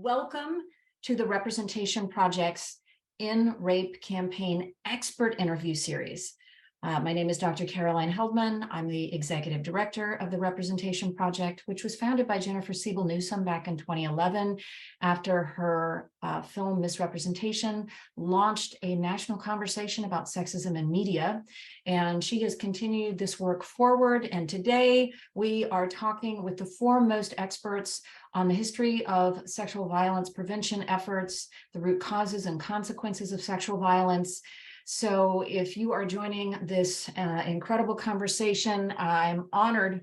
Welcome to the Representation Project's In Rape Campaign Expert Interview Series. My name is Dr. Caroline Heldman. I'm the Executive Director of the Representation Project, which was founded by Jennifer Siebel Newsom back in 2011 after her film Misrepresentation launched a national conversation about sexism in media. And she has continued this work forward. And today we are talking with the foremost experts on the history of sexual violence prevention efforts, the root causes and consequences of sexual violence. So if you are joining this incredible conversation, I'm honored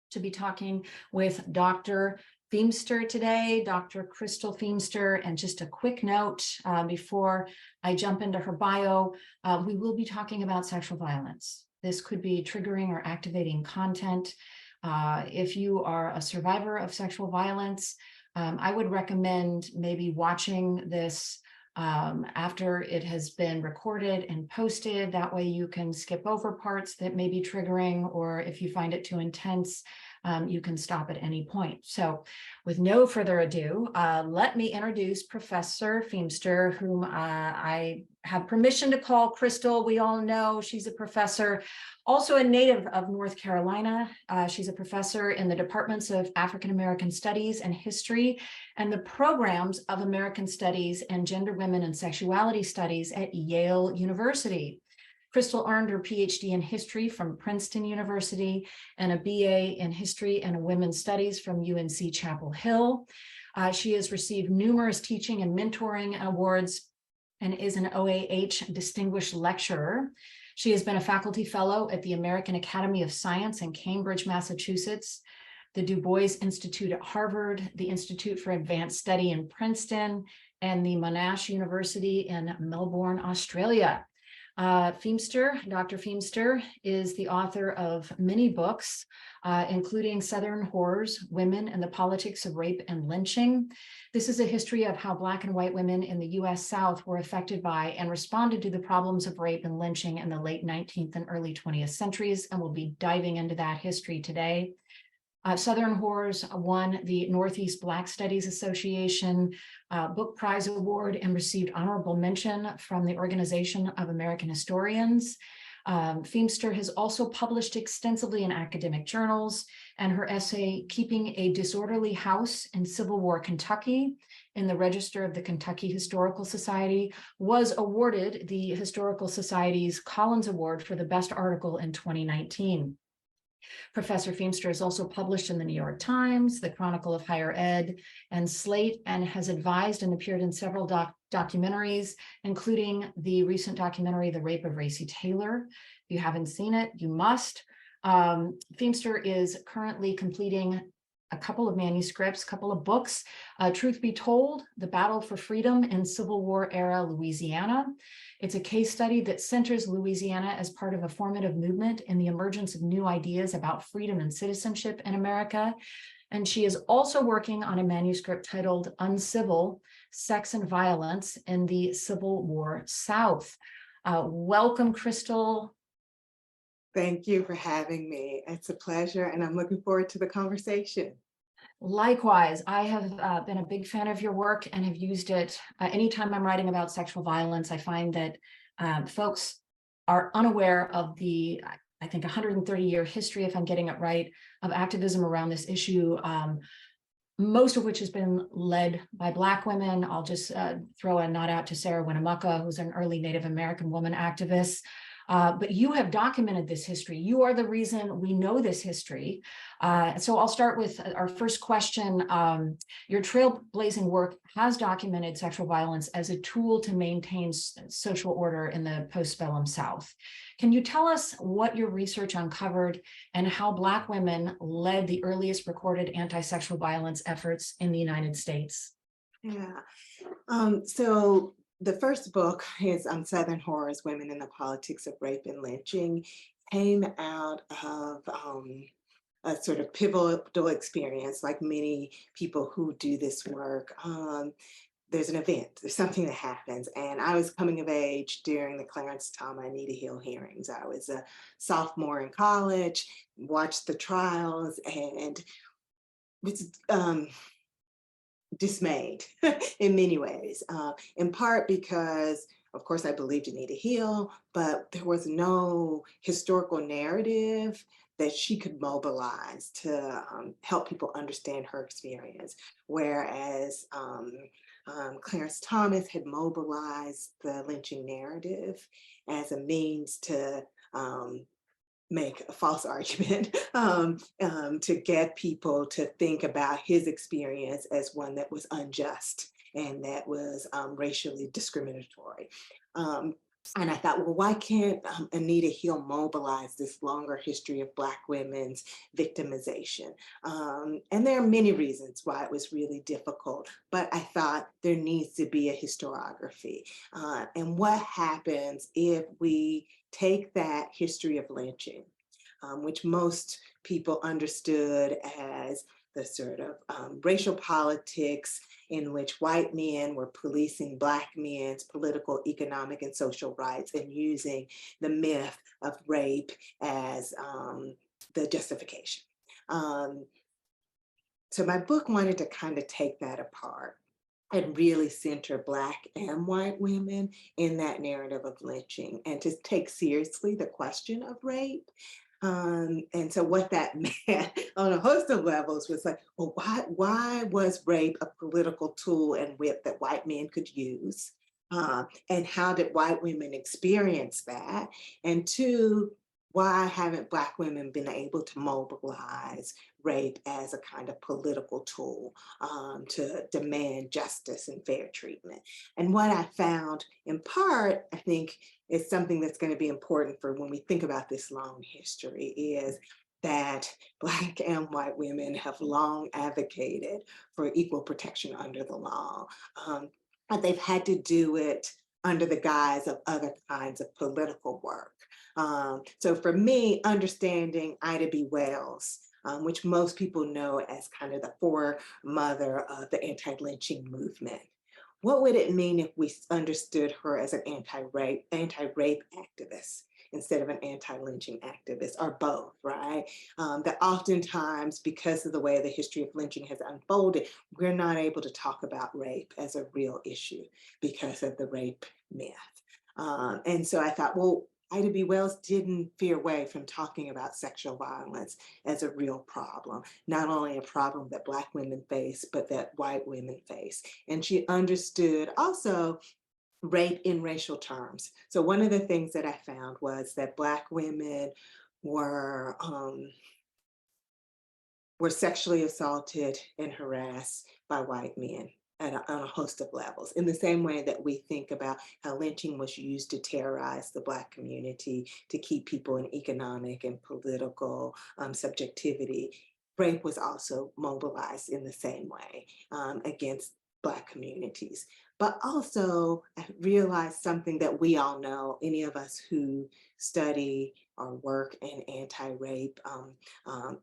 to be talking with Dr. Feimster today, Dr. Crystal Feimster. And just a quick note before I jump into her bio, we will be talking about sexual violence. This could be triggering or activating content. If you are a survivor of sexual violence, I would recommend maybe watching this after it has been recorded and posted. That way you can skip over parts that may be triggering, or if you find it too intense, you can stop at any point. So with no further ado, let me introduce Professor Feimster, whom I have permission to call Crystal. We all know she's a professor, also a native of North Carolina. She's a professor in the departments of African American Studies and History and the programs of American Studies and Gender, Women, and Sexuality Studies at Yale University. Crystal earned her PhD in history from Princeton University and a BA in history and women's studies from UNC Chapel Hill. She has received numerous teaching and mentoring awards and is an OAH distinguished lecturer. She has been a faculty fellow at the American Academy of Science in Cambridge, Massachusetts, the Du Bois Institute at Harvard, the Institute for Advanced Study in Princeton, and the Monash University in Melbourne, Australia. Dr. Feimster is the author of many books, including Southern Horrors, Women and the Politics of Rape and Lynching. This is a history of how Black and white women in the U.S. South were affected by and responded to the problems of rape and lynching in the late 19th and early 20th centuries, and we'll be diving into that history today. Southern Horrors won the Northeast Black Studies Association Book Prize Award and received honorable mention from the Organization of American Historians. Feimster has also published extensively in academic journals, and her essay, Keeping a Disorderly House in Civil War Kentucky, in the Register of the Kentucky Historical Society, was awarded the Historical Society's Collins Award for the best article in 2019. Professor Feimster is also published in the New York Times, the Chronicle of Higher Ed, and Slate, and has advised and appeared in several documentaries, including the recent documentary, The Rape of Racy Taylor. If you haven't seen it, you must. Feimster is currently completing a couple of manuscripts, a couple of books, Truth Be Told, The Battle for Freedom in Civil War Era Louisiana. It's a case study that centers Louisiana as part of a formative movement in the emergence of new ideas about freedom and citizenship in America. And she is also working on a manuscript titled Uncivil: Sex and Violence in the Civil War South. Welcome, Crystal. Thank you for having me. It's a pleasure, and I'm looking forward to the conversation. Likewise, I have been a big fan of your work and have used it anytime I'm writing about sexual violence. I find that folks are unaware of the, I think, 130-year history, if I'm getting it right, of activism around this issue, most of which has been led by Black women. I'll just throw a nod out to Sarah Winnemucca, who's an early Native American woman activist. But you have documented this history. You are the reason we know this history. So I'll start with our first question. Your trailblazing work has documented sexual violence as a tool to maintain social order in the postbellum South. Can you tell us what your research uncovered and how Black women led the earliest recorded anti-sexual violence efforts in the United States? Yeah. So the first book is Southern Horrors, Women and the Politics of Rape and Lynching, came out of a sort of pivotal experience, like many people who do this work. There's an event, there's something that happens. And I was coming of age during the Clarence Thomas Anita Hill hearings. I was a sophomore in college, watched the trials, and it's dismayed in many ways, in part because, of course, I believed Anita Hill, but there was no historical narrative that she could mobilize to help people understand her experience. Whereas Clarence Thomas had mobilized the lynching narrative as a means to make a false argument to get people to think about his experience as one that was unjust and that was racially discriminatory. Um, and I thought, well, why can't Anita Hill mobilize this longer history of Black women's victimization? And there are many reasons why it was really difficult, but I thought there needs to be a historiography. And what happens if we take that history of lynching, which most people understood as the sort of racial politics in which white men were policing Black men's political, economic, and social rights and using the myth of rape as the justification. Um, so my book wanted to kind of take that apart and really center Black and white women in that narrative of lynching and to take seriously the question of rape. And so what that meant on a host of levels was like, well, why was rape a political tool and whip that white men could use? And how did white women experience that? And two, why haven't Black women been able to mobilize rape as a kind of political tool to demand justice and fair treatment? And what I found in part, I think, is something that's going to be important for when we think about this long history is that Black and white women have long advocated for equal protection under the law. But they've had to do it under the guise of other kinds of political work. So for me, understanding Ida B. Wells, which most people know as kind of the foremother of the anti-lynching movement. What would it mean if we understood her as an anti-rape activist instead of an anti-lynching activist, or both, right? That oftentimes, because of the way the history of lynching has unfolded, we're not able to talk about rape as a real issue because of the rape myth. And so I thought, well, Ida B. Wells didn't veer away from talking about sexual violence as a real problem, not only a problem that Black women face, but that white women face. And she understood also rape in racial terms. So one of the things that I found was that Black women were sexually assaulted and harassed by white men on a host of levels, in the same way that we think about how lynching was used to terrorize the Black community, to keep people in economic and political subjectivity. Rape was also mobilized in the same way against Black communities. But also, I realized something that we all know, any of us who study or work in anti-rape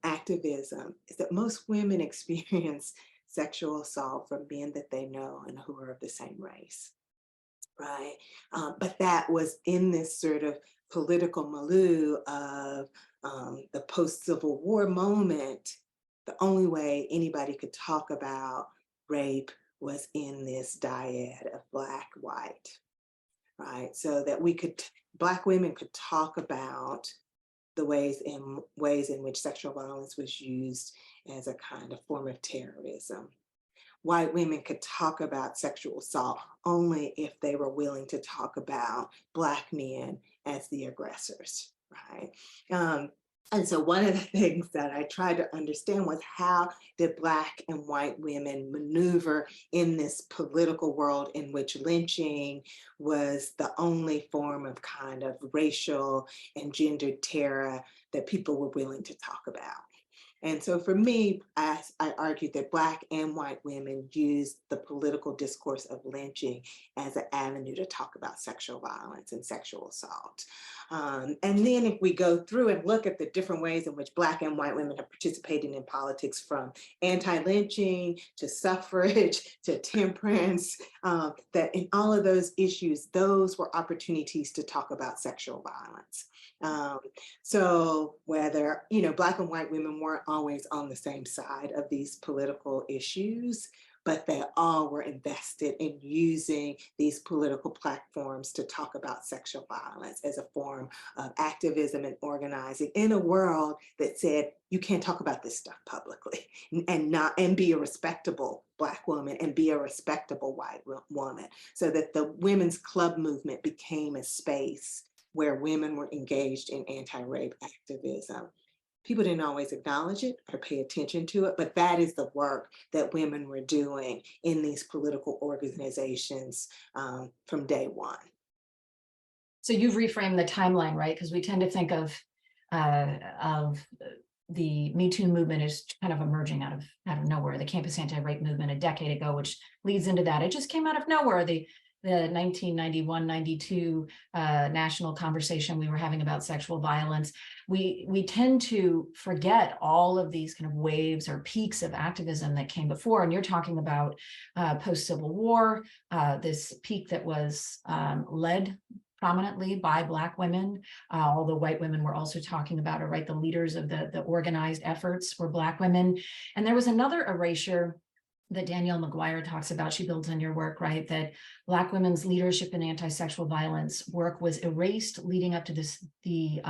activism, is that most women experience sexual assault from men that they know and who are of the same race, right? But that was in this sort of political milieu of the post-Civil War moment. The only way anybody could talk about rape was in this dyad of Black, white, right? So that Black women could talk about the ways in which sexual violence was used as a kind of form of terrorism. White women could talk about sexual assault only if they were willing to talk about Black men as the aggressors, right? And so one of the things that I tried to understand was, how did Black and white women maneuver in this political world in which lynching was the only form of kind of racial and gendered terror that people were willing to talk about? And so for me, I argued that Black and white women used the political discourse of lynching as an avenue to talk about sexual violence and sexual assault. And then if we go through and look at the different ways in which Black and white women have participated in politics, from anti-lynching to suffrage to temperance, that in all of those issues, those were opportunities to talk about sexual violence. So whether, Black and white women weren't always on the same side of these political issues, but they all were invested in using these political platforms to talk about sexual violence as a form of activism and organizing in a world that said, you can't talk about this stuff publicly and not and be a respectable Black woman and be a respectable white woman. So that the women's club movement became a space where women were engaged in anti-rape activism. People didn't always acknowledge it or pay attention to it, but that is the work that women were doing in these political organizations from day one. So you've reframed the timeline, right? Because we tend to think of the Me Too movement is kind of emerging out of nowhere. The campus anti-rape movement a decade ago, which leads into that. It just came out of nowhere. The 1991-92 national conversation we were having about sexual violence. We tend to forget all of these kind of waves or peaks of activism that came before. And you're talking about post-Civil War, this peak that was led prominently by Black women, although white women were also talking about it, right? The leaders of the organized efforts were Black women. And there was another erasure that Danielle McGuire talks about. She builds on your work, right? That Black women's leadership in anti-sexual violence work was erased leading up to the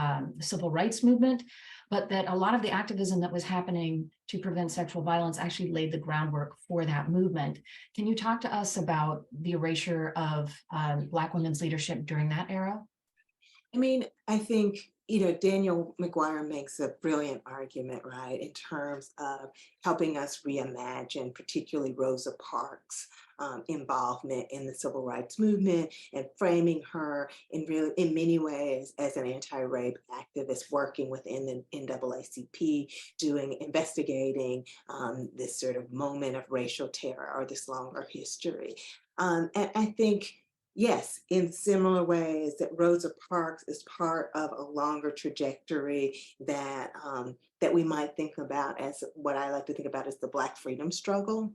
civil rights movement, but that a lot of the activism that was happening to prevent sexual violence actually laid the groundwork for that movement. Can you talk to us about the erasure of Black women's leadership during that era? I mean, I think, Daniel McGuire makes a brilliant argument, right, in terms of helping us reimagine, particularly Rosa Parks' involvement in the civil rights movement and framing her in many ways as an anti-rape activist working within the NAACP, investigating this sort of moment of racial terror or this longer history. And I think yes, in similar ways that Rosa Parks is part of a longer trajectory that we might think about as what I like to think about as the Black freedom struggle.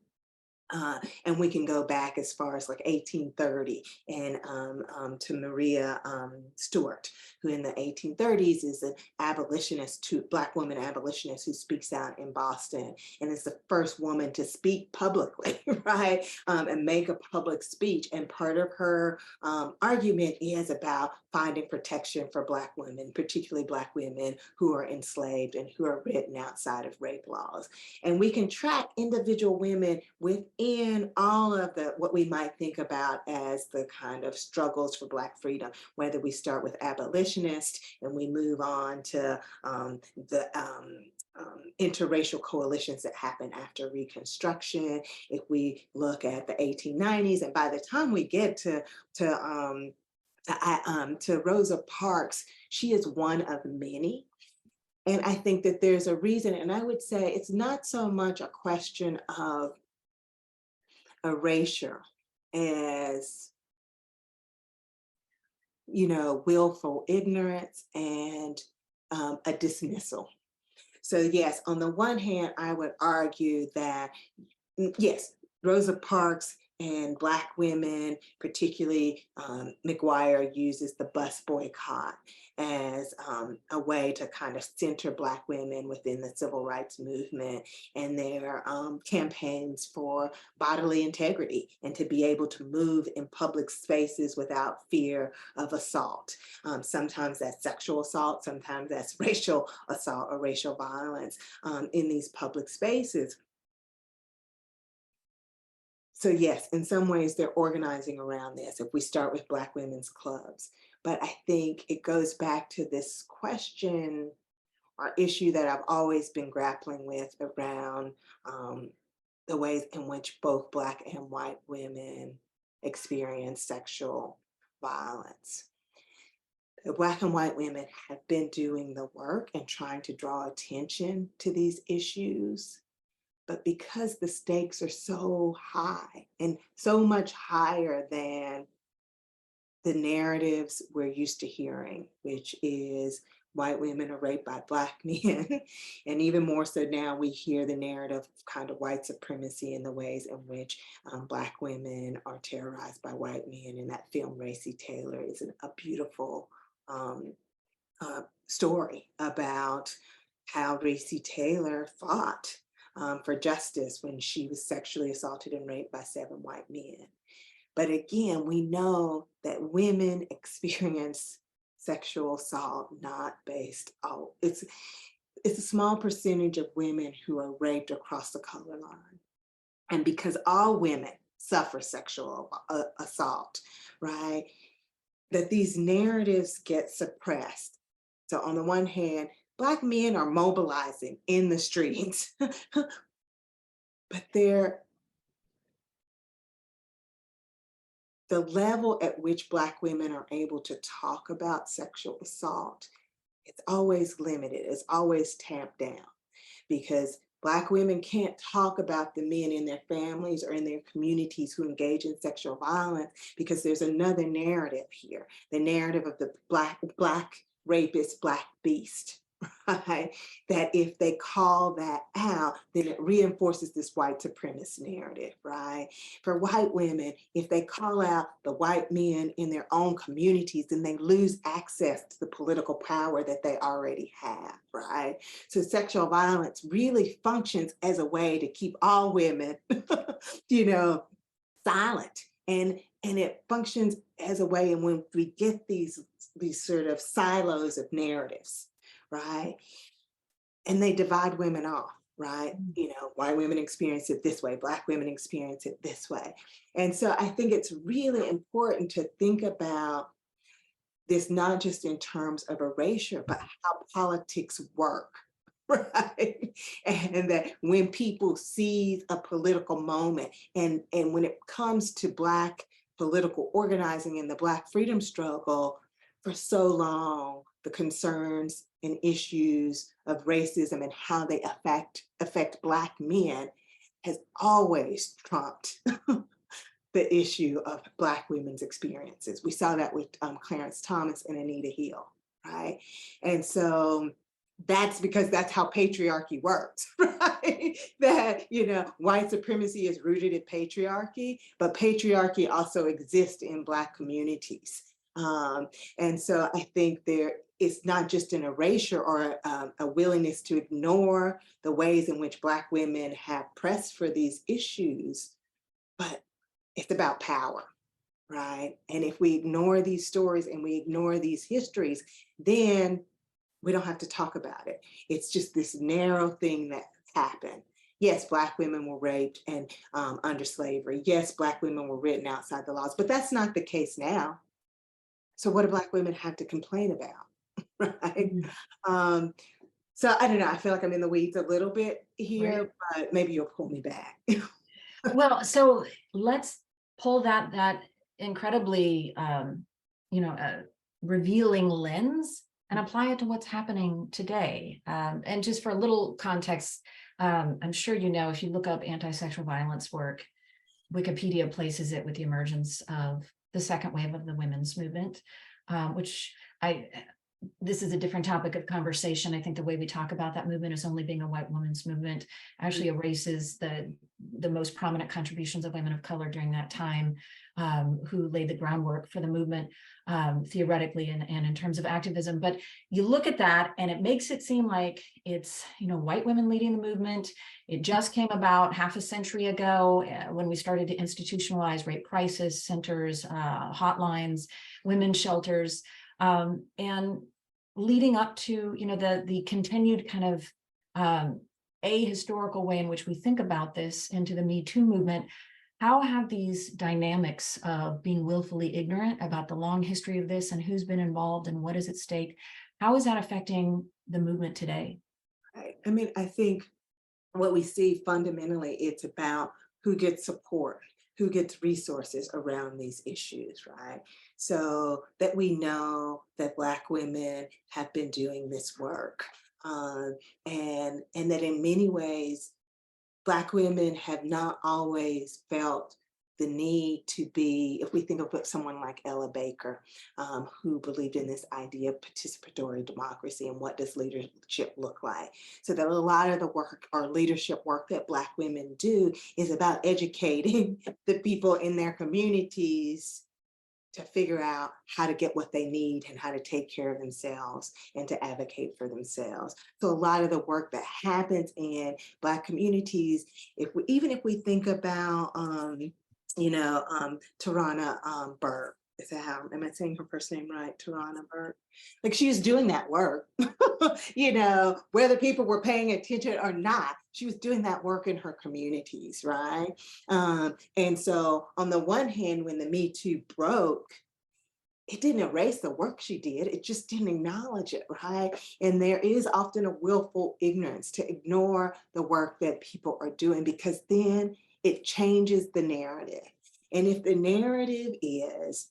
And we can go back as far as like 1830 and to Maria Stewart, who in the 1830s is an abolitionist, Black woman abolitionist who speaks out in Boston and is the first woman to speak publicly, right? And make a public speech. And part of her argument is about finding protection for Black women, particularly Black women who are enslaved and who are written outside of rape laws. And we can track individual women within all of what we might think about as the kind of struggles for Black freedom, whether we start with abolitionists and we move on to the interracial coalitions that happen after Reconstruction. If we look at the 1890s, and by the time we get to Rosa Parks, she is one of many. And I think that there's a reason, and I would say it's not so much a question of erasure as, willful ignorance and a dismissal. So yes, on the one hand, I would argue that yes, Rosa Parks and Black women, particularly McGuire uses the bus boycott as a way to kind of center Black women within the civil rights movement and their campaigns for bodily integrity and to be able to move in public spaces without fear of assault. Sometimes that's sexual assault, sometimes that's racial assault or racial violence in these public spaces. So yes, in some ways they're organizing around this if we start with Black women's clubs. But I think it goes back to this question or issue that I've always been grappling with around the ways in which both Black and white women experience sexual violence. The Black and white women have been doing the work and trying to draw attention to these issues. But because the stakes are so high and so much higher than the narratives we're used to hearing, which is white women are raped by Black men. And even more so now, we hear the narrative of kind of white supremacy and the ways in which Black women are terrorized by white men. And that film, Racy Taylor, is a beautiful story about how Racy Taylor fought for justice when she was sexually assaulted and raped by 7 white men. But again, we know that women experience sexual assault not based on, it's a small percentage of women who are raped across the color line. And because all women suffer sexual assault, right? That these narratives get suppressed. So on the one hand, Black men are mobilizing in the streets, but they're the level at which Black women are able to talk about sexual assault, it's always limited, it's always tamped down, because Black women can't talk about the men in their families or in their communities who engage in sexual violence because there's another narrative here, the narrative of the Black rapist, Black beast. Right? That if they call that out, then it reinforces this white supremacist narrative, right? For white women, if they call out the white men in their own communities, then they lose access to the political power that they already have, right? So sexual violence really functions as a way to keep all women, you know, silent. And it functions as a way in when we get these sort of silos of narratives, right? And they divide women off, right? You know, white women experience it this way, Black women experience it this way. And so I think it's really important to think about this not just in terms of erasure, but how politics work, right? And that when people seize a political moment, and when it comes to Black political organizing and the Black freedom struggle, for so long, the concerns and issues of racism and how they affect Black men has always trumped the issue of Black women's experiences. We saw that with Clarence Thomas and Anita Hill, right? And so that's because that's how patriarchy works, right? That, you know, white supremacy is rooted in patriarchy, but patriarchy also exists in Black communities. And so I think it's not just an erasure or a willingness to ignore the ways in which Black women have pressed for these issues, but it's about power, right? And if we ignore these stories and we ignore these histories, then we don't have to talk about it. It's just this narrow thing that happened. Yes, Black women were raped and under slavery. Yes, Black women were written outside the laws, but that's not the case now. So what do Black women have to complain about, right? Mhm. So I don't know, I feel like I'm in the weeds a little bit Right. here, but maybe you'll pull me back. Well, so let's pull that incredibly, revealing lens and apply it to what's happening today. And just for a little context, I'm sure you know, if you look up anti-sexual violence work, Wikipedia places it with the emergence of the second wave of the women's movement, which this is a different topic of conversation. I think the way we talk about that movement as only being a white women's movement actually erases the most prominent contributions of women of color during that time, who laid the groundwork for the movement, theoretically and in terms of activism. But you look at that and it makes it seem like it's, white women leading the movement. It just came about half a century ago, when we started to institutionalize rape crisis centers, hotlines, women's shelters, and leading up to the continued kind of ahistorical way in which we think about this into the Me Too movement. How have these dynamics of being willfully ignorant about the long history of this and who's been involved and what is at stake, how is that affecting the movement today? Right. I mean, I think what we see fundamentally, it's about who gets support, who gets resources around these issues, right? So that we know that Black women have been doing this work, and that in many ways, Black women have not always felt the need to be, if we think of someone like Ella Baker, who believed in this idea of participatory democracy and what does leadership look like. So that a lot of the work or leadership work that Black women do is about educating the people in their communities to figure out how to get what they need and how to take care of themselves and to advocate for themselves. So a lot of the work that happens in Black communities, even if we think about, Tarana Burke, is that how, am I saying her first name right? Tarana Burke. Like she was doing that work, whether people were paying attention or not, she was doing that work in her communities, right? And so on the one hand, when the Me Too broke, it didn't erase the work she did, it just didn't acknowledge it, right? And there is often a willful ignorance to ignore the work that people are doing, because then it changes the narrative. And if the narrative is,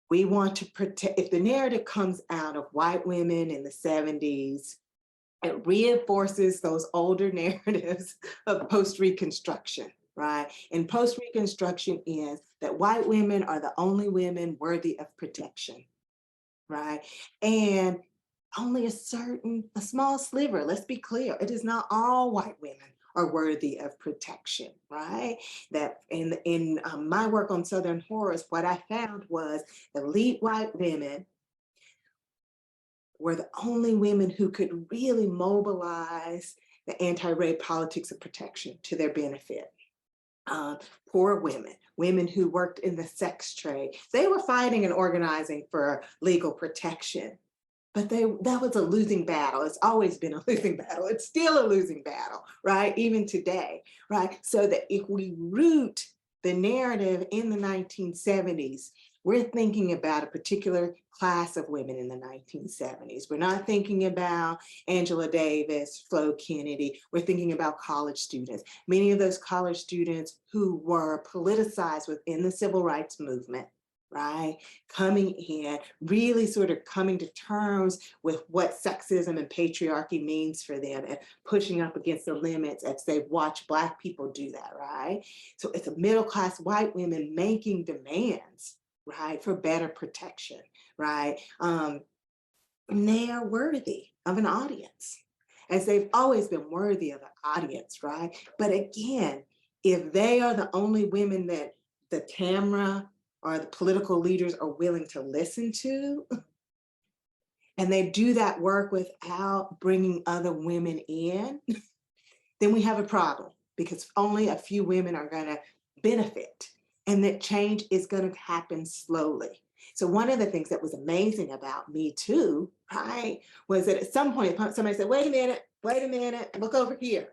we want to protect, if the narrative comes out of white women in the 70s, it reinforces those older narratives of post-Reconstruction, right? And post-Reconstruction is that white women are the only women worthy of protection, right? And only a small sliver, let's be clear, it is not all white women are worthy of protection, right? That in my work on Southern horrors, what I found was elite white women were the only women who could really mobilize the anti-rape politics of protection to their benefit. Poor women, women who worked in the sex trade, they were fighting and organizing for legal protection, but that was a losing battle. It's always been a losing battle. It's still a losing battle, right? Even today, right? So that if we root the narrative in the 1970s, we're thinking about a particular class of women in the 1970s. We're not thinking about Angela Davis, Flo Kennedy. We're thinking about college students. Many of those college students who were politicized within the civil rights movement, right? Coming in, really sort of coming to terms with what sexism and patriarchy means for them and pushing up against the limits as they watch Black people do that, right? So it's a middle-class white women making demands, right, for better protection, right? And they are worthy of an audience, as they've always been worthy of an audience, right? But again, if they are the only women that the camera or the political leaders are willing to listen to, and they do that work without bringing other women in, then we have a problem, because only a few women are going to benefit, and that change is going to happen slowly. So one of the things that was amazing about Me Too, right, was that at some point somebody said, wait a minute, look over here.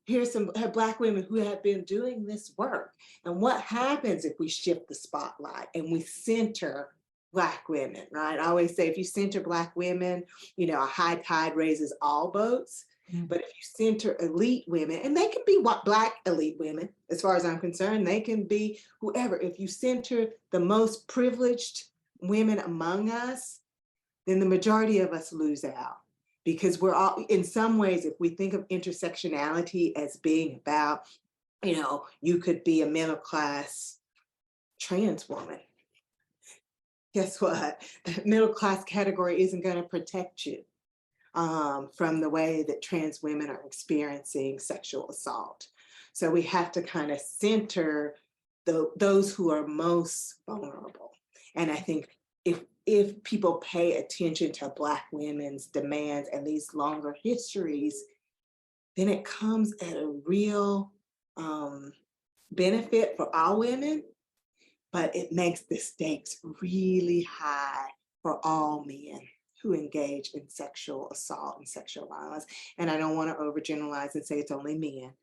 Here's some Black women who have been doing this work. And what happens if we shift the spotlight and we center Black women, right? I always say, if you center Black women, a high tide raises all boats. But if you center elite women, and they can be Black elite women, as far as I'm concerned, they can be whoever. If you center the most privileged women among us, then the majority of us lose out. Because we're all, in some ways, if we think of intersectionality as being about, you could be a middle class trans woman. Guess what? The middle class category isn't going to protect you from the way that trans women are experiencing sexual assault. So we have to kind of center those who are most vulnerable. And I think if people pay attention to Black women's demands and these longer histories, then it comes at a real benefit for all women, but it makes the stakes really high for all men who engage in sexual assault and sexual violence. And I don't want to overgeneralize and say it's only men,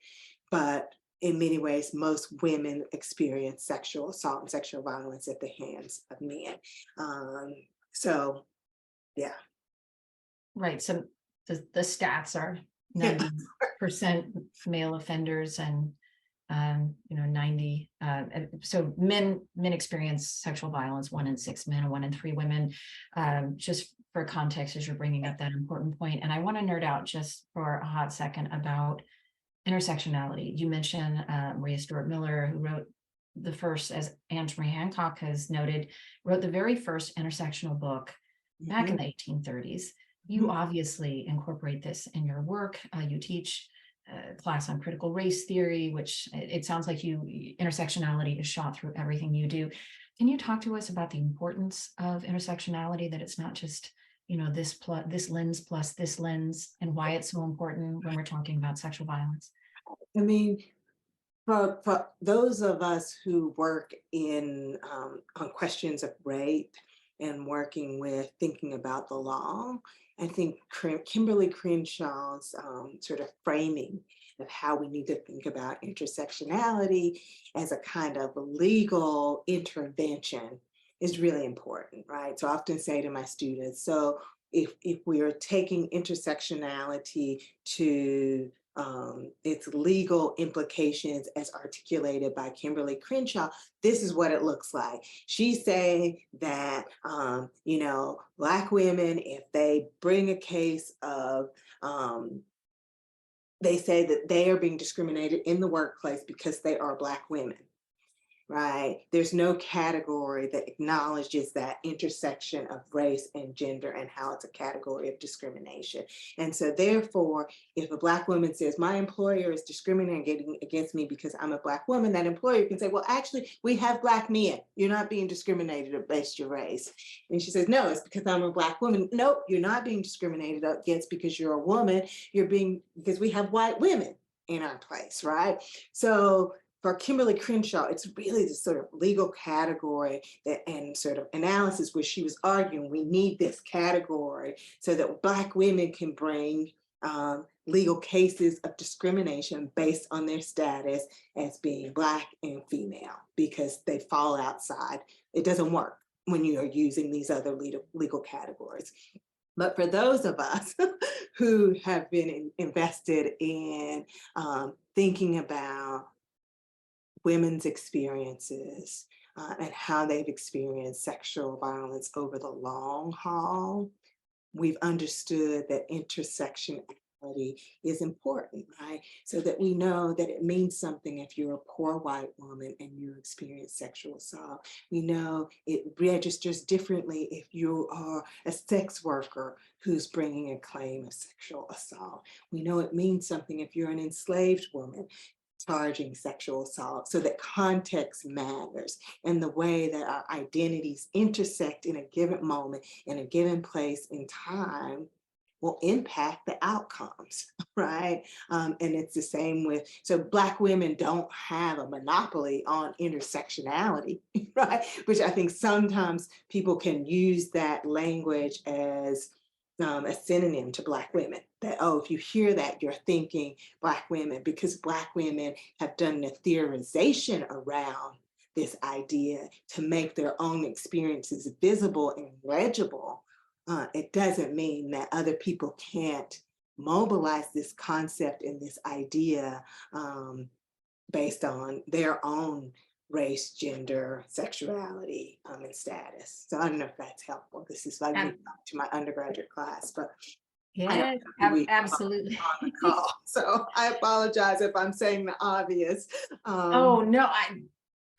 but in many ways, most women experience sexual assault and sexual violence at the hands of men. So, yeah. Right. So the stats are 90% male offenders and 90. So men experience sexual violence, 1 in 6 men and 1 in 3 women. Just for context, as you're bringing up that important point, and I want to nerd out just for a hot second about intersectionality. You mentioned Maria Stewart Miller, who wrote the first, as Anne Marie Hancock has noted, wrote the very first intersectional book back in the 1830s. You obviously incorporate this in your work. You teach class on critical race theory, which it sounds like intersectionality is shot through everything you do. Can you talk to us about the importance of intersectionality, that it's not just, this lens plus this lens, and why it's so important when we're talking about sexual violence? I mean, for those of us who work in on questions of rape and working with thinking about the law, I think Kimberly Crenshaw's sort of framing of how we need to think about intersectionality as a kind of legal intervention is really important, right? So I often say to my students, so if we are taking intersectionality to its legal implications as articulated by Kimberly Crenshaw, this is what it looks like. She's saying that, Black women, if they bring a case of, they say that they are being discriminated in the workplace because they are Black women. Right? There's no category that acknowledges that intersection of race and gender and how it's a category of discrimination. And so therefore, if a Black woman says, my employer is discriminating against me because I'm a Black woman, that employer can say, well, actually, we have Black men. You're not being discriminated based your race. And she says, no, it's because I'm a Black woman. Nope, you're not being discriminated against because you're a woman. You're being, because we have white women in our place, right? So for Kimberly Crenshaw, it's really the sort of legal category that, and sort of analysis where she was arguing we need this category so that Black women can bring legal cases of discrimination based on their status as being Black and female, because they fall outside. It doesn't work when you are using these other legal categories. But for those of us who have been invested in thinking about women's experiences and how they've experienced sexual violence over the long haul, we've understood that intersectionality is important, right? So that we know that it means something if you're a poor white woman and you experience sexual assault. We know it registers differently if you are a sex worker who's bringing a claim of sexual assault. We know it means something if you're an enslaved woman charging sexual assault, so that context matters, and the way that our identities intersect in a given moment, in a given place in time, will impact the outcomes, right? And it's the same with, so Black women don't have a monopoly on intersectionality, right? Which I think sometimes people can use that language as a synonym to Black women. That, oh, if you hear that, you're thinking Black women, because Black women have done the theorization around this idea to make their own experiences visible and legible. It doesn't mean that other people can't mobilize this concept and this idea based on their own race, gender, sexuality, and status. So I don't know if that's helpful. This is like me to my undergraduate class, but I don't Yeah, know who we have absolutely. on the call. So I apologize if I'm saying the obvious. Oh, no,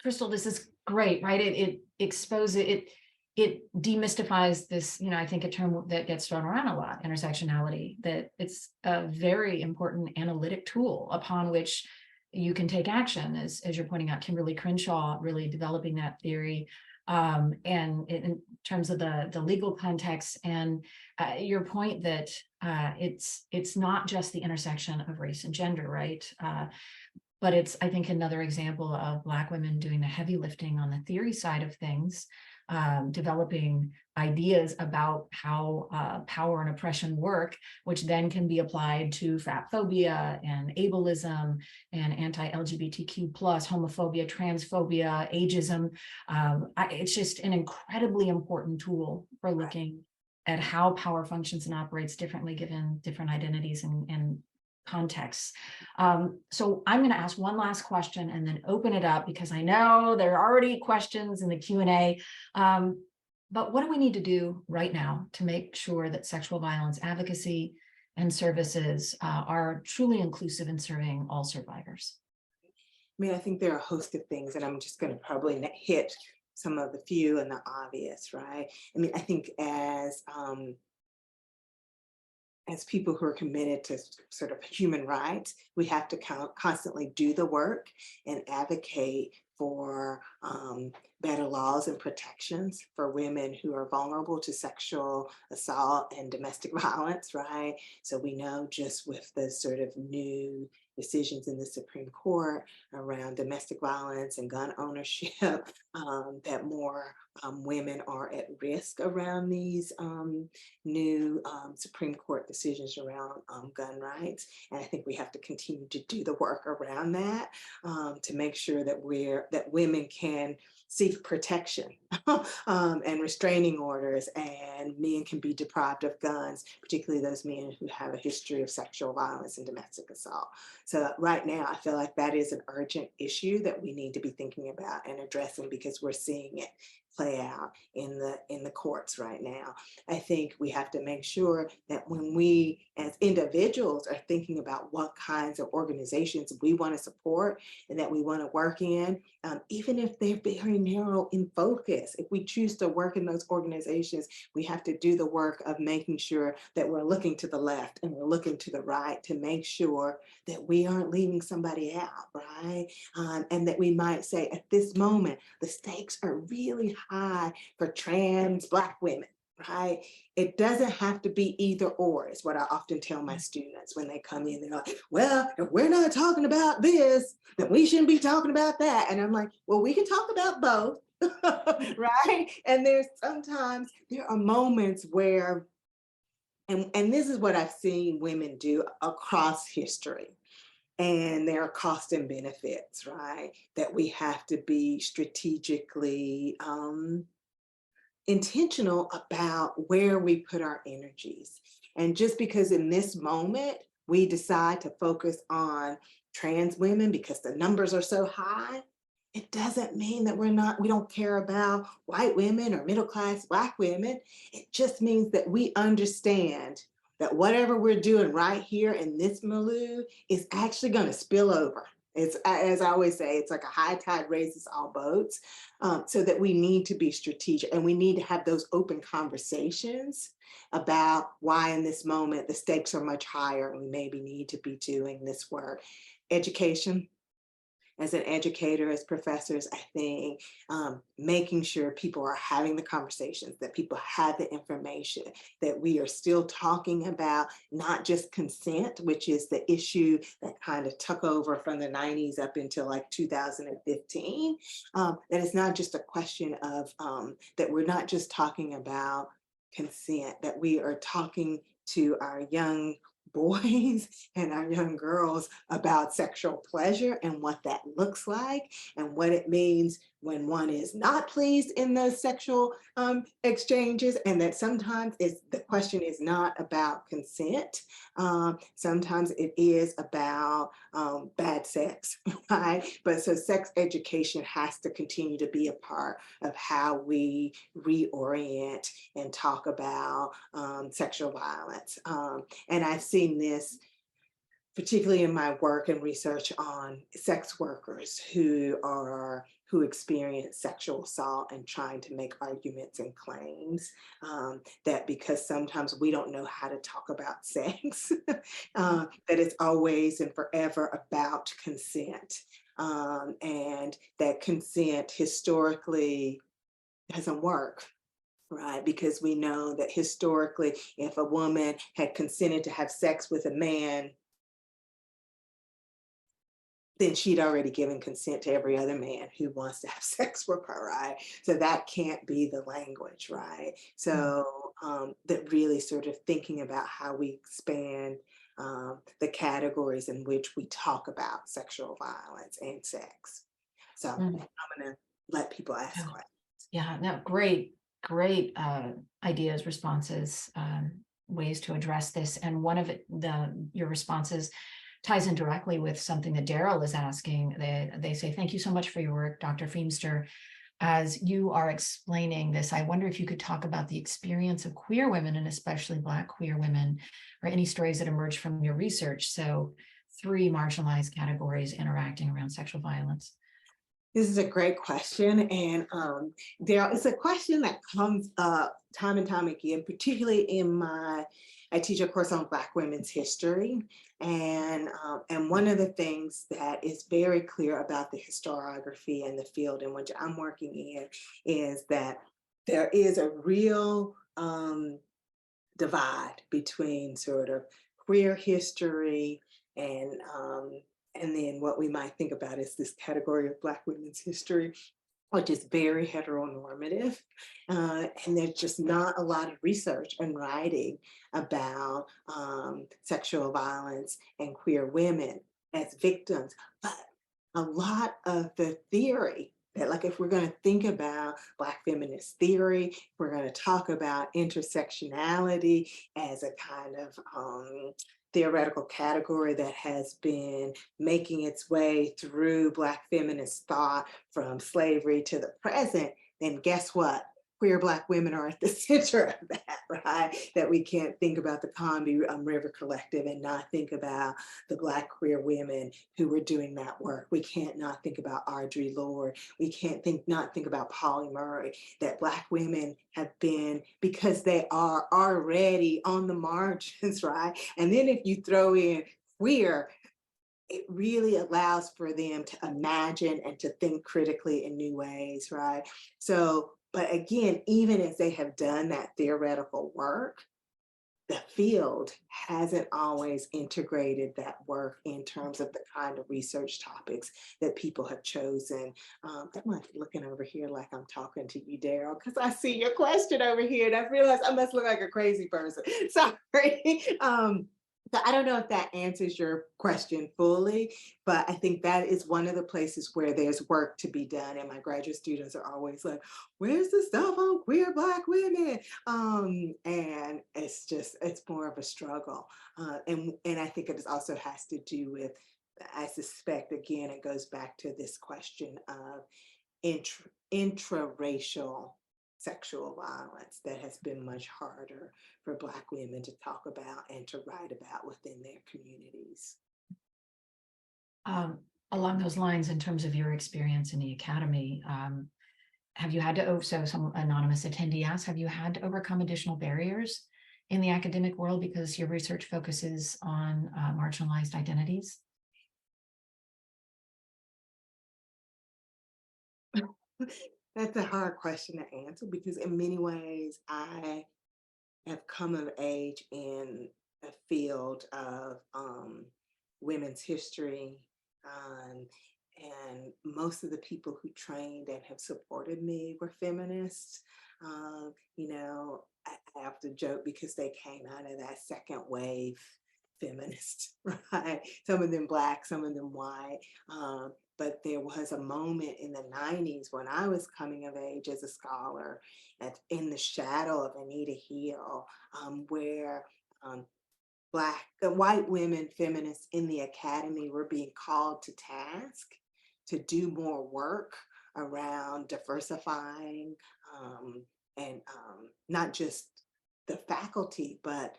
Crystal, this is great, right? It exposes it demystifies this, I think a term that gets thrown around a lot, intersectionality, that it's a very important analytic tool upon which you can take action, as you're pointing out, Kimberly Crenshaw really developing that theory, and in terms of the legal context, and your point that it's not just the intersection of race and gender, right? But it's, I think, another example of Black women doing the heavy lifting on the theory side of things, developing ideas about how power and oppression work, which then can be applied to fat phobia and ableism and anti-LGBTQ plus homophobia, transphobia, ageism. It's just an incredibly important tool for looking at how power functions and operates differently given different identities and contexts. So I'm going to ask one last question and then open it up, because I know there are already questions in the Q&A. But what do we need to do right now to make sure that sexual violence advocacy and services are truly inclusive in serving all survivors? I mean, I think there are a host of things, and I'm just going to probably hit some of the few and the obvious, right? I mean, I think as as people who are committed to sort of human rights, we have to constantly do the work and advocate for better laws and protections for women who are vulnerable to sexual assault and domestic violence, right? So we know just with the sort of new decisions in the Supreme Court around domestic violence and gun ownership, that more women are at risk around these new Supreme Court decisions around gun rights. And I think we have to continue to do the work around that to make sure that that women can seek protection and restraining orders, and men can be deprived of guns, particularly those men who have a history of sexual violence and domestic assault. So right now, I feel like that is an urgent issue that we need to be thinking about and addressing, because we're seeing it play out in the courts right now. I think we have to make sure that when we as individuals are thinking about what kinds of organizations we want to support and that we want to work in, even if they're very narrow in focus, if we choose to work in those organizations, we have to do the work of making sure that we're looking to the left and we're looking to the right to make sure that we aren't leaving somebody out, right? And that we might say, at this moment, the stakes are really high for trans Black women, right? It doesn't have to be either or, is what I often tell my students when they come in. They're like, well, if we're not talking about this, then we shouldn't be talking about that. And I'm like, well, we can talk about both, right? And sometimes there are moments where, and this is what I've seen women do across history. And there are costs and benefits, right? That we have to be strategically intentional about where we put our energies. And just because in this moment we decide to focus on trans women because the numbers are so high, it doesn't mean that we don't care about white women or middle class Black women. It just means that we understand that whatever we're doing right here in this milieu is actually going to spill over. It's, as I always say, it's like a high tide raises all boats. So that we need to be strategic and we need to have those open conversations about why in this moment the stakes are much higher and we maybe need to be doing this work. Education. As an educator, as professors, I think making sure people are having the conversations, that people have the information, that we are still talking about not just consent, which is the issue that kind of took over from the 90s up until like 2015, that it's not just a question of, that we're not just talking about consent, that we are talking to our young boys and our young girls about sexual pleasure and what that looks like and what it means when one is not pleased in those sexual exchanges, and that sometimes the question is not about consent. Sometimes it is about bad sex, right? But so sex education has to continue to be a part of how we reorient and talk about sexual violence. And I've seen this particularly in my work and research on sex workers who experience sexual assault and trying to make arguments and claims, that because sometimes we don't know how to talk about sex, that it's always and forever about consent, and that consent historically doesn't work. Right, because we know that historically, if a woman had consented to have sex with a man, then she'd already given consent to every other man who wants to have sex with her, right? So that can't be the language, right? So that really sort of thinking about how we expand the categories in which we talk about sexual violence and sex. So I'm gonna let people ask questions. Yeah, no, great ideas, responses, ways to address this. And one of your responses ties in directly with something that Daryl is asking. They say, thank you so much for your work, Dr. Feimster. As you are explaining this, I wonder if you could talk about the experience of queer women, and especially Black queer women, or any stories that emerged from your research. So 3 marginalized categories interacting around sexual violence. This is a great question, and it's a question that comes up time and time again, particularly in my I teach a course on Black women's history, and one of the things that is very clear about the historiography and the field in which I'm working in is that there is a real divide between sort of queer history and then what we might think about as this category of Black women's history, which is very heteronormative. And there's just not a lot of research and writing about sexual violence and queer women as victims. But a lot of the theory that, like, if we're going to think about Black feminist theory, if we're going to talk about intersectionality as a kind of theoretical category that has been making its way through Black feminist thought from slavery to the present, then guess what? Queer Black women are at the center of that, right? That we can't think about the Combi River Collective and not think about the Black queer women who were doing that work. We can't not think about Audre Lorde. We can't not think about Polly Murray, that Black women have been, because they are already on the margins, right? And then if you throw in queer, it really allows for them to imagine and to think critically in new ways, right? So, but again, even as they have done that theoretical work, the field hasn't always integrated that work in terms of the kind of research topics that people have chosen. I'm like looking over here like I'm talking to you, Daryl, because I see your question over here and I realize I must look like a crazy person. Sorry. So I don't know if that answers your question fully, but I think that is one of the places where there's work to be done. And my graduate students are always like, where's the stuff on queer Black women? And it's more of a struggle. And I think it also has to do with, I suspect, again, it goes back to this question of intraracial sexual violence that has been much harder for Black women to talk about and to write about within their communities. Um, Along those lines, in terms of your experience in the academy, have you had to, so some anonymous attendee asked, have you had to overcome additional barriers in the academic world because your research focuses on marginalized identities? That's a hard question to answer because in many ways I have come of age in a field of women's history. Um, and most of the people who trained and have supported me were feminists. I have to joke because they came out of that second wave feminist, right? Some of them Black, some of them white. But there was a moment in the 90s when I was coming of age as a scholar in the shadow of Anita Hill, where Black, white women feminists in the academy were being called to task to do more work around diversifying and not just the faculty, but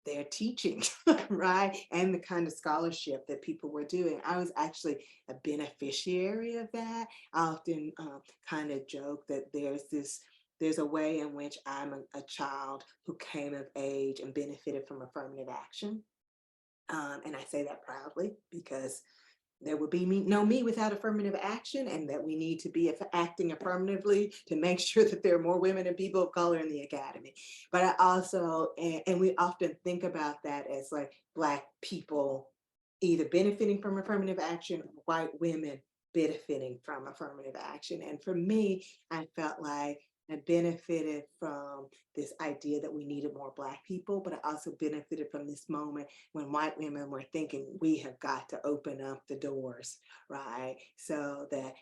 their teaching, right? And the kind of scholarship that people were doing. I was actually a beneficiary of that. I often kind of joke that there's a way in which I'm a child who came of age and benefited from affirmative action. And I say that proudly because there would be no me without affirmative action, and that we need to be acting affirmatively to make sure that there are more women and people of color in the academy. But I also, and we often think about that as like Black people either benefiting from affirmative action or white women benefiting from affirmative action. And for me, I felt like I benefited from this idea that we needed more Black people, but I also benefited from this moment when white women were thinking we have got to open up the doors, right? So that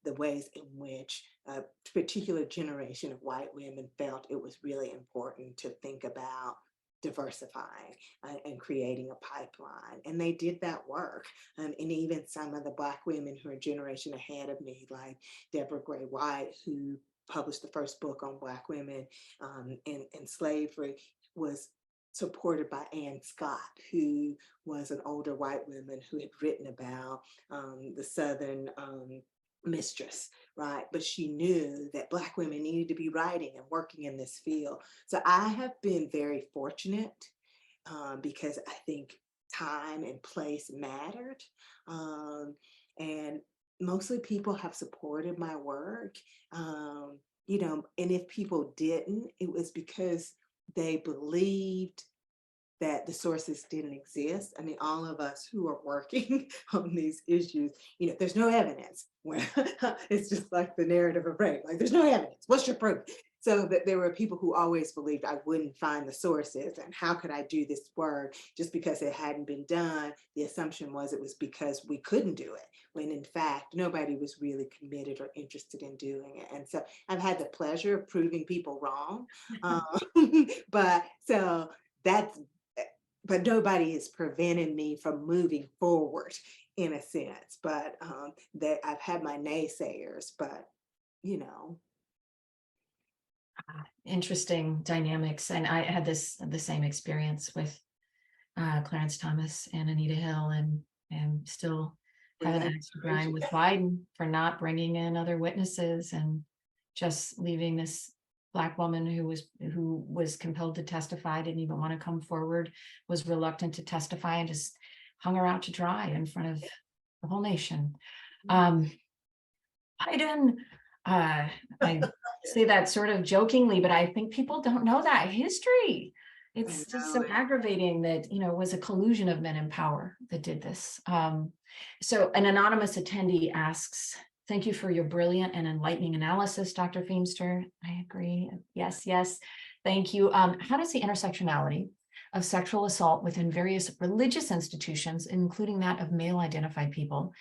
the ways in which a particular generation of white women felt it was really important to think about diversifying and creating a pipeline. And they did that work. And even some of the Black women who are a generation ahead of me, like Deborah Gray White, who published the first book on Black women in slavery, was supported by Anne Scott, who was an older white woman who had written about the Southern mistress, right? But she knew that Black women needed to be writing and working in this field. So I have been very fortunate because I think time and place mattered. Um, and mostly people have supported my work. And if people didn't, it was because they believed that the sources didn't exist. I mean, all of us who are working on these issues, there's no evidence. Where it's just like the narrative of rape, like there's no evidence. What's your proof? So that there were people who always believed I wouldn't find the sources, and how could I do this work just because it hadn't been done? The assumption was it was because we couldn't do it, when in fact nobody was really committed or interested in doing it. And so I've had the pleasure of proving people wrong, but so that's but nobody is preventing me from moving forward in a sense. But that I've had my naysayers, but you know, Interesting dynamics. And I had the same experience with Clarence Thomas and Anita Hill, and still have an axe to grind with Biden for not bringing in other witnesses and just leaving this Black woman who was compelled to testify, didn't even want to come forward, was reluctant to testify, and just hung her out to dry in front of the whole nation. Biden, I say that sort of jokingly, but I think people don't know that history. It's just so aggravating that, it was a collusion of men in power that did this. So an anonymous attendee asks, thank you for your brilliant and enlightening analysis, Dr. Feimster. I agree. Yes, yes. Thank you. How does the intersectionality of sexual assault within various religious institutions, including that of male identified people,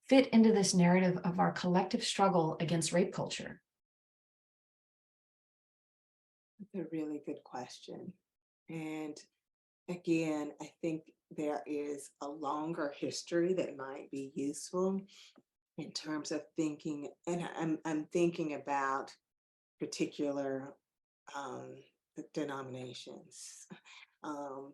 fit into this narrative of our collective struggle against rape culture? That's a really good question. And again, I think there is a longer history that might be useful in terms of thinking, and I'm thinking about particular um, denominations. Um,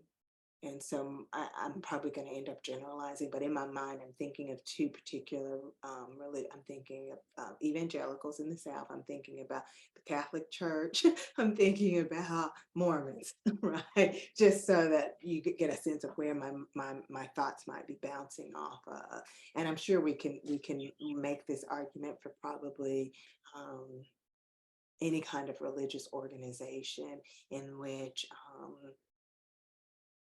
and so I'm probably going to end up generalizing, but in my mind, I'm thinking of two particular, I'm thinking of evangelicals in the South. I'm thinking about the Catholic Church. I'm thinking about Mormons, right? Just so that you get a sense of where my thoughts might be bouncing off of. And I'm sure we can make this argument for probably any kind of religious organization in which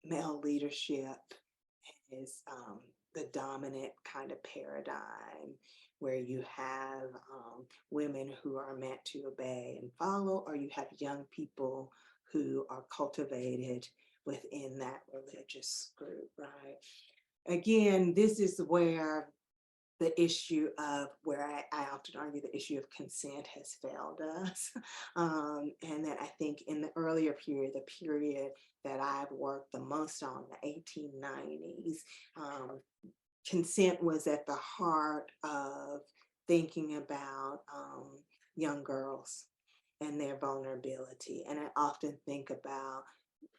male leadership is the dominant kind of paradigm, where you have women who are meant to obey and follow, or you have young people who are cultivated within that religious group, right? Again, this is where the issue of where I often argue the issue of consent has failed us. And that I think in the earlier period, the period that I've worked the most on, the 1890s, consent was at the heart of thinking about young girls and their vulnerability. And I often think about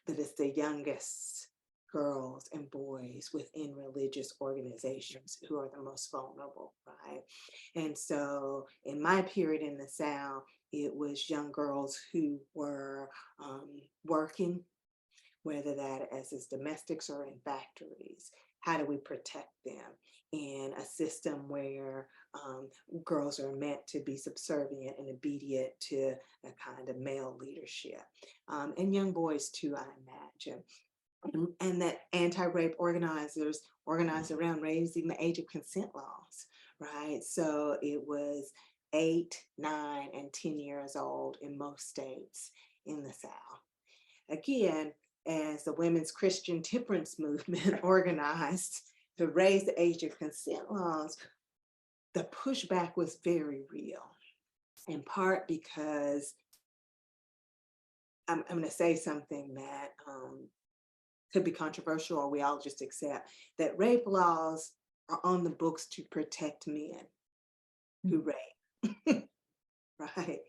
that it's the youngest girls and boys within religious organizations who are the most vulnerable, right? And so in my period in the South, it was young girls who were working, whether that as domestics or in factories. How do we protect them in a system where girls are meant to be subservient and obedient to a kind of male leadership? And young boys too, I imagine. And that anti-rape organizers organized around raising the age of consent laws, right? So it was 8, 9, and 10 years old in most states in the South. Again, as the women's Christian temperance movement organized to raise the age of consent laws, the pushback was very real, in part because I'm going to say something that could be controversial, or we all just accept that rape laws are on the books to protect men who rape. Right.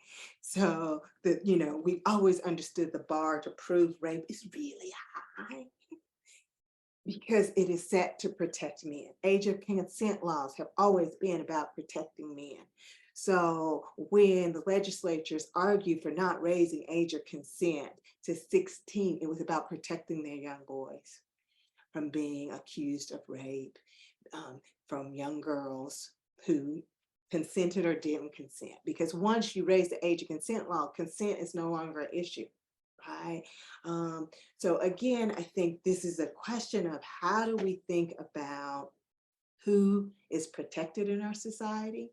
So that, we always understood the bar to prove rape is really high because it is set to protect men. Age of consent laws have always been about protecting men. So when the legislatures argue for not raising age of consent to 16, it was about protecting their young boys from being accused of rape, from young girls who consented or didn't consent. Because once you raise the age of consent law, consent is no longer an issue, right? So again, I think this is a question of how do we think about who is protected in our society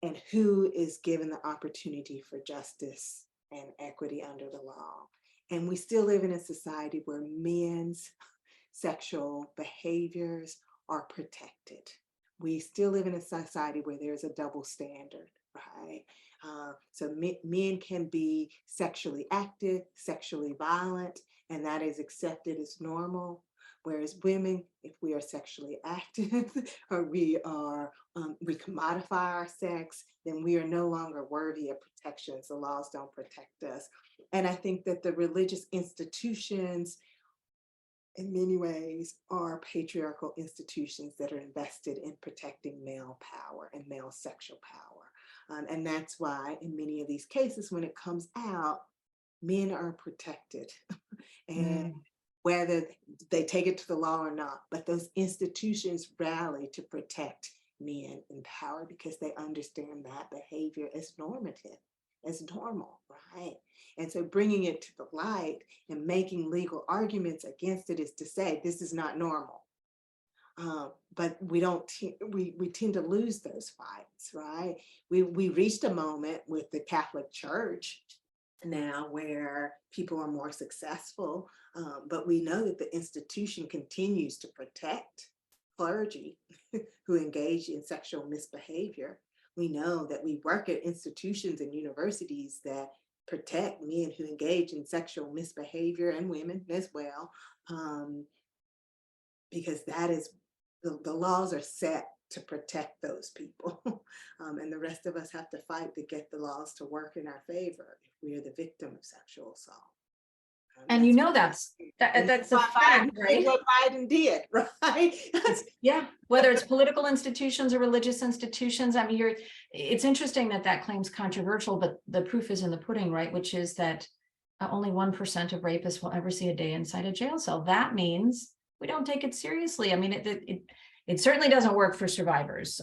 and who is given the opportunity for justice and equity under the law. And we still live in a society where men's sexual behaviors are protected. We still live in a society where there's a double standard, right? So men can be sexually active, sexually violent, and that is accepted as normal. Whereas women, if we are sexually active or we commodify our sex, then we are no longer worthy of protections. The laws don't protect us. And I think that the religious institutions in many ways are patriarchal institutions that are invested in protecting male power and male sexual power. And that's why in many of these cases, when it comes out, men are protected. And Mm. whether they take it to the law or not, but those institutions rally to protect men in power because they understand that behavior as normative, as normal, right? And so bringing it to the light and making legal arguments against it is to say this is not normal. But we don't we tend to lose those fights, right? We reached a moment with the Catholic Church now where people are more successful, but we know that the institution continues to protect clergy who engage in sexual misbehavior. We know that we work at institutions and universities that protect men who engage in sexual misbehavior and women as well, because that is the laws are set to protect those people. And the rest of us have to fight to get the laws to work in our favor if we are the victim of sexual assault. And you know that's a fact, right? What Biden did, right? Yeah, whether it's political institutions or religious institutions. I mean, it's interesting that claim's controversial, but the proof is in the pudding, right? Which is that only 1% of rapists will ever see a day inside a jail cell. That means we don't take it seriously. I mean, it certainly doesn't work for survivors.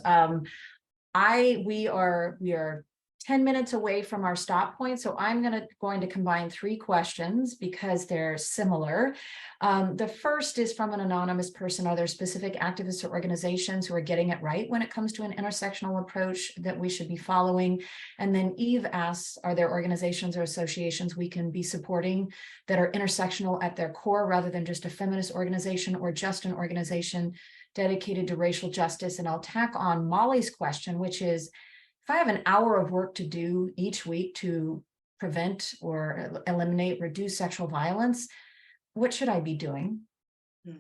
We are 10 minutes away from our stop point. So I'm going to combine 3 questions because they're similar. The first is from an anonymous person. Are there specific activists or organizations who are getting it right when it comes to an intersectional approach that we should be following? And then Eve asks, are there organizations or associations we can be supporting that are intersectional at their core rather than just a feminist organization or just an organization dedicated to racial justice? And I'll tack on Molly's question, which is, if I have an hour of work to do each week to prevent or eliminate, reduce sexual violence, what should I be doing? Right.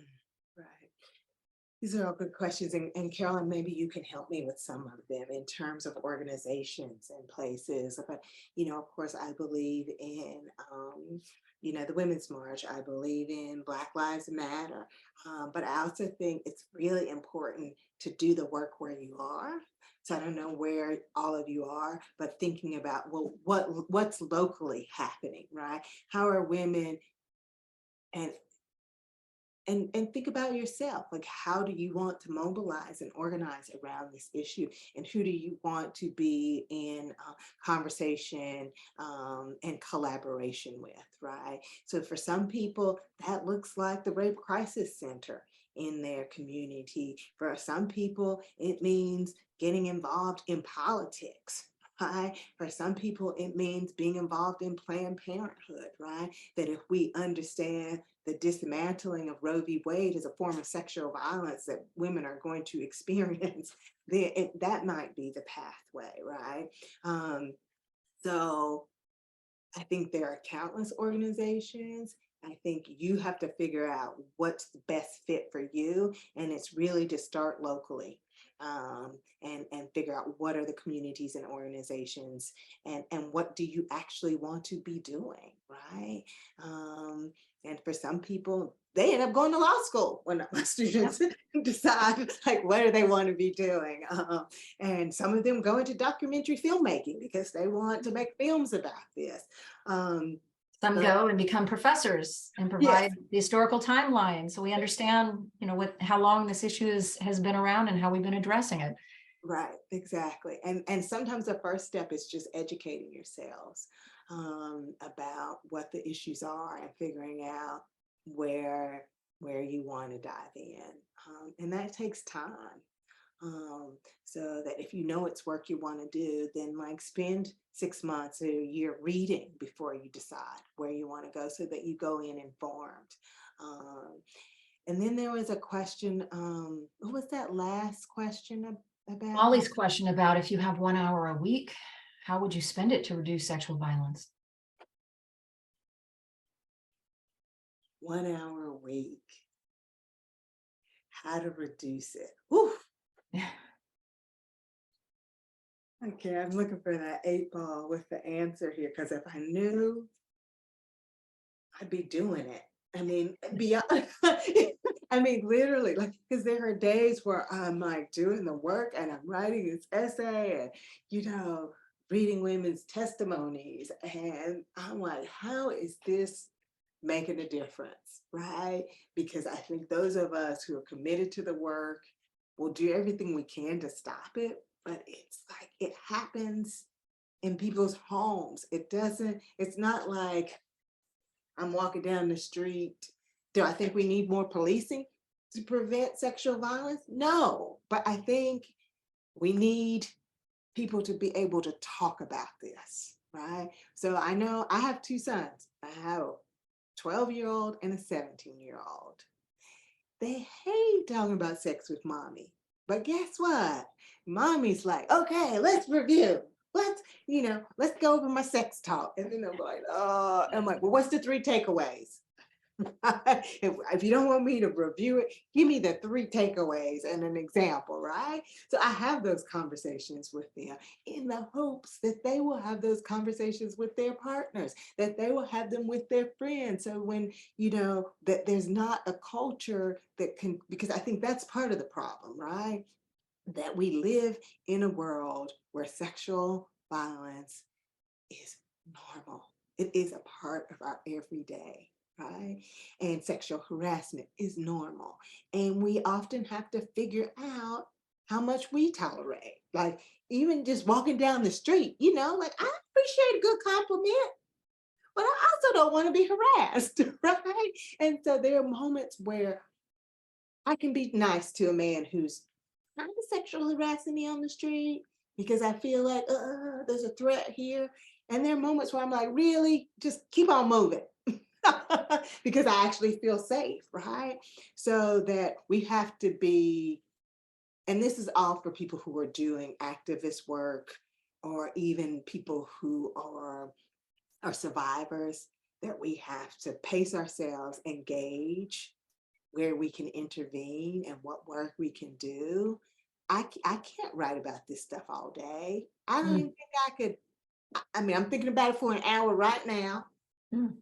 These are all good questions. And Carolyn, maybe you can help me with some of them in terms of organizations and places. But, of course, I believe in, the Women's March. I believe in Black Lives Matter. But I also think it's really important to do the work where you are. So I don't know where all of you are, but thinking about, well, what's locally happening, right? How are women, and think about yourself, like how do you want to mobilize and organize around this issue, and who do you want to be in conversation and collaboration with, right? So for some people that looks like the Rape Crisis Center in their community. For some people it means getting involved in politics, right? For some people it means being involved in Planned Parenthood, right? That if we understand the dismantling of Roe v. Wade as a form of sexual violence that women are going to experience, that might be the pathway, right? So I think there are countless organizations. I think you have to figure out what's the best fit for you, and it's really to start locally. And figure out what are the communities and organizations, and what do you actually want to be doing, right? And for some people, they end up going to law school when my students decide like what do they want to be doing. And some of them go into documentary filmmaking because they want to make films about this. Some go and become professors and Yes, provide the historical timeline. So we understand, how long this issue has been around and how we've been addressing it. right, exactly. And sometimes the first step is just educating yourselves about what the issues are and figuring out where where you want to dive in. And that takes time. So that if you know it's work you want to do, then like spend 6 months or a year reading before you decide where you want to go so that you go in informed. Um, and then there was a question, what was that last question about? Molly's question about if you have 1 hour a week, how would you spend it to reduce sexual violence? 1 hour a week, how to reduce it. Whew. Okay, I'm looking for that 8 ball with the answer here because if I knew, I'd be doing it. I mean, beyond, I mean, literally, like, because there are days where I'm like doing the work and I'm writing this essay and, reading women's testimonies. And I'm like, how is this making a difference? Right? Because I think those of us who are committed to the work will do everything we can to stop it. But it's like it happens in people's homes. It's not like I'm walking down the street. Do I think we need more policing to prevent sexual violence? No, but I think we need people to be able to talk about this, right? So I know I have two sons. I have a 12-year-old and a 17-year-old. They hate talking about sex with mommy. But guess what? Mommy's like, okay, let's review. Let's go over my sex talk. And then I'm like, oh, I'm like, well, what's the 3 takeaways? If you don't want me to review it, give me the 3 takeaways and an example, right? So I have those conversations with them in the hopes that they will have those conversations with their partners, that they will have them with their friends. So when, that there's not a culture that can, because I think that's part of the problem, right? That we live in a world where sexual violence is normal. It is a part of our everyday, right? And sexual harassment is normal. And we often have to figure out how much we tolerate. Like even just walking down the street, like I appreciate a good compliment, but I also don't want to be harassed, right? And so there are moments where I can be nice to a man who's kind of sexually harassing me on the street because I feel like there's a threat here. And there are moments where I'm like, really, just keep on moving because I actually feel safe, right? So that we have to be, and this is all for people who are doing activist work or even people who are survivors, that we have to pace ourselves, engage where we can intervene and what work we can do. I can't write about this stuff all day. I don't even Mm, think I could. I mean, I'm thinking about it for an hour right now, mm.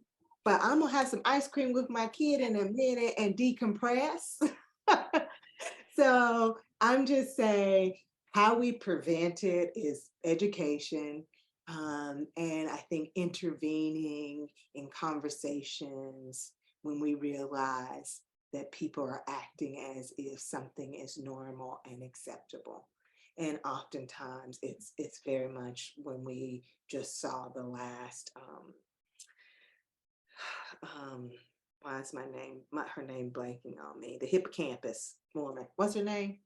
but I'm gonna have some ice cream with my kid in a minute and decompress. So I'm just saying how we prevent it is education. And I think intervening in conversations when we realize that people are acting as if something is normal and acceptable. And oftentimes it's very much when we just saw the last um why is her name blanking on me? The hippocampus woman. What's her name?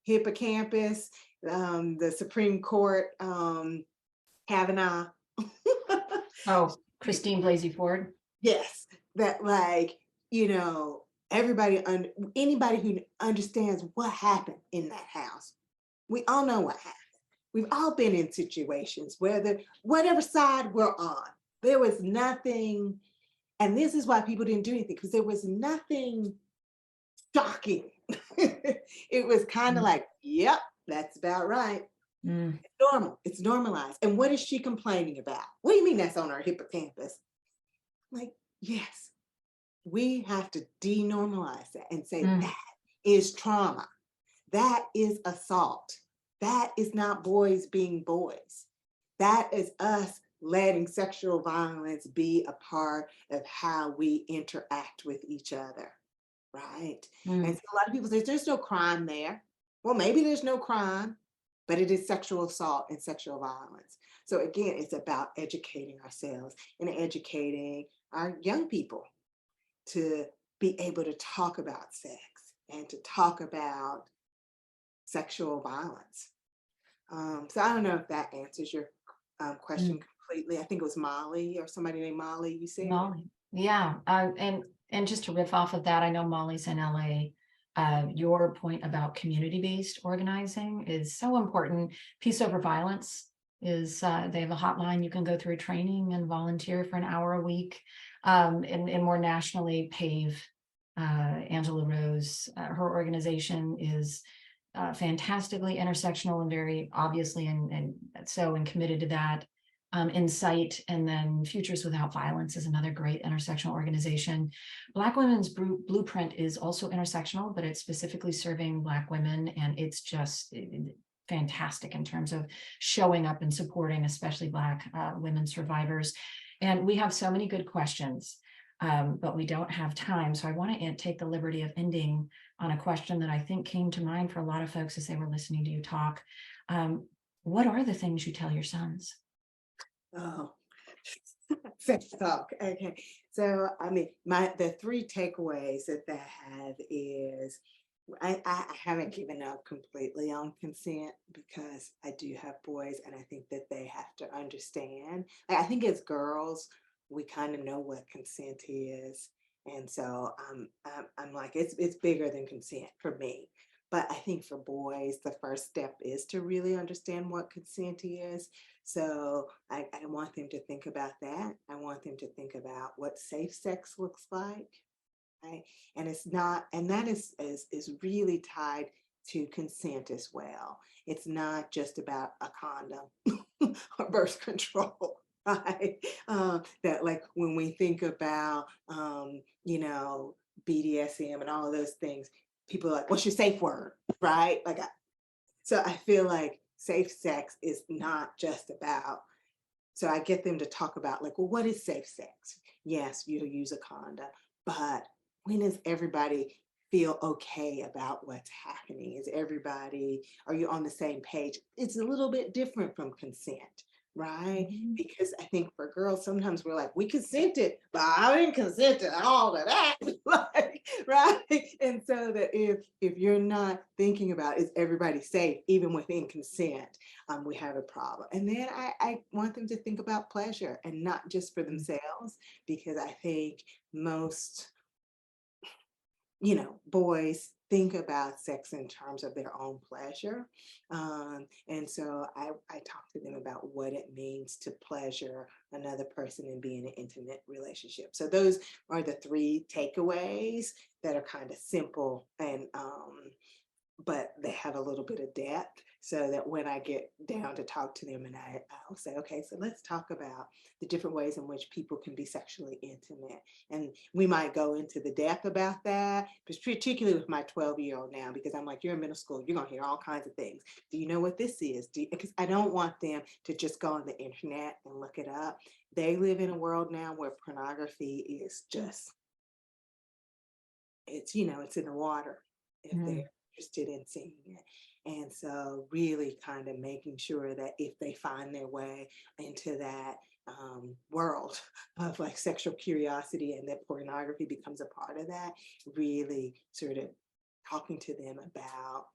Hippocampus, the Supreme Court, Kavanaugh. Oh, Christine Blasey Ford. Yes, that like, you know, anybody who understands what happened in that house, we all know what happened. We've all been in situations where whatever side we're on, there was nothing, and this is why people didn't do anything, because there was nothing shocking. It was kind of Mm, like, yep, that's about right. mm, It's normal. It's normalized. And what is she complaining about? What do you mean that's on her hippocampus? Like, yes, we have to denormalize that and say mm. that is trauma. That is assault. That is not boys being boys. That is us letting sexual violence be a part of how we interact with each other, right? And Mm, so a lot of people say there's no crime there. Well, maybe there's no crime, but it is sexual assault and sexual violence. So again, it's about educating ourselves and educating our young people to be able to talk about sex and to talk about sexual violence. So I don't know if that answers your question mm. completely. I think it was Molly or somebody named Molly, you said? Molly. Yeah. And just to riff off of that, I know Molly's in LA. Your point about community-based organizing is so important. Peace Over Violence is they have a hotline you can go through training and volunteer for an hour a week. And more nationally, PAVE, Angela Rose, her organization is fantastically intersectional and very obviously and committed to that. Insight, and then Futures Without Violence is another great intersectional organization. Black Women's Blueprint is also intersectional, but it's specifically serving Black women, and it's just fantastic in terms of showing up and supporting, especially Black women survivors. And we have so many good questions, but we don't have time. So I want to take the liberty of ending on a question that I think came to mind for a lot of folks as they were listening to you talk. What are the things you tell your sons? Oh, sex talk. Okay. So I mean, the three takeaways that I have is I haven't given up completely on consent because I do have boys and I think that they have to understand. I think as girls, we kind of know what consent is. And so I'm like, it's bigger than consent for me. But I think for boys, the first step is to really understand what consent is. So I want them to think about that. I want them to think about what safe sex looks like, right? And it's not, and that is really tied to consent as well. It's not just about a condom or birth control, right? That like when we think about, BDSM and all of those things, people are like, what's your safe word, right? So I feel like safe sex is not just about, so I get them to talk about like, well, what is safe sex? Yes, you use a condom, but when does everybody feel okay about what's happening? Is everybody, are you on the same page? It's a little bit different from consent, right? Mhm. Because I think for girls, sometimes we're like, we consented, but I didn't consent to all of that, like, right? And so that if you're not thinking about is everybody safe, even within consent, we have a problem. And then I want them to think about pleasure and not just for themselves, because I think most, boys think about sex in terms of their own pleasure. And so I talk to them about what it means to pleasure another person and be in an intimate relationship. So those are the three takeaways that are kind of simple and but they have a little bit of depth so that when I get down to talk to them and I'll say, okay, so let's talk about the different ways in which people can be sexually intimate. And we might go into the depth about that, but particularly with my 12-year-old now, because I'm like, you're in middle school, you're gonna hear all kinds of things. Do you know what this is? Because I don't want them to just go on the internet and look it up. They live in a world now where pornography is just, it's in the water if they're Mm. interested in seeing it. And so really kind of making sure that if they find their way into that world of like sexual curiosity and that pornography becomes a part of that, really sort of talking to them about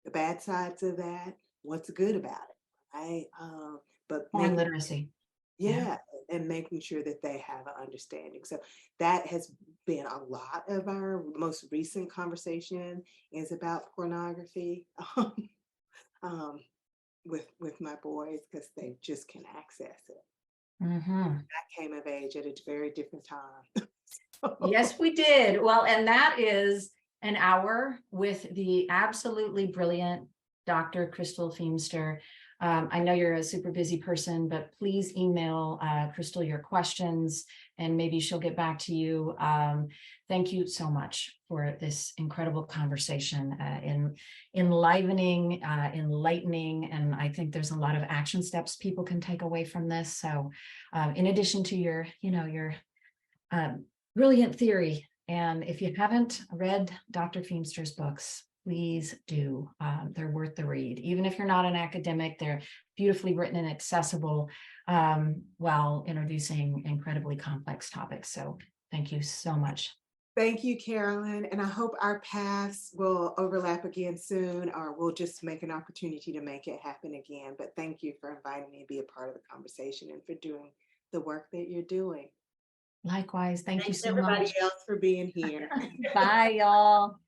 the bad sides of that, what's good about it, right? But Porn making literacy. Yeah. yeah, and making sure that they have an understanding. So that has been a lot of our most recent conversation is about pornography um, with my boys because they just can access it. Mhm. I came of age at a very different time. Yes, we did. Well, and that is an hour with the absolutely brilliant Dr. Crystal Feimster. I know you're a super busy person, but please email Crystal your questions and maybe she'll get back to you. Thank you so much for this incredible conversation, enlivening, enlightening, and I think there's a lot of action steps people can take away from this. So in addition to your, your brilliant theory, and if you haven't read Dr. Feimster's books, please do. They're worth the read. Even if you're not an academic, they're beautifully written and accessible while introducing incredibly complex topics. So thank you so much. Thank you, Carolyn. And I hope our paths will overlap again soon, or we'll just make an opportunity to make it happen again. But thank you for inviting me to be a part of the conversation and for doing the work that you're doing. Likewise, thank you Thanks so everybody much. else for being here. Bye, y'all.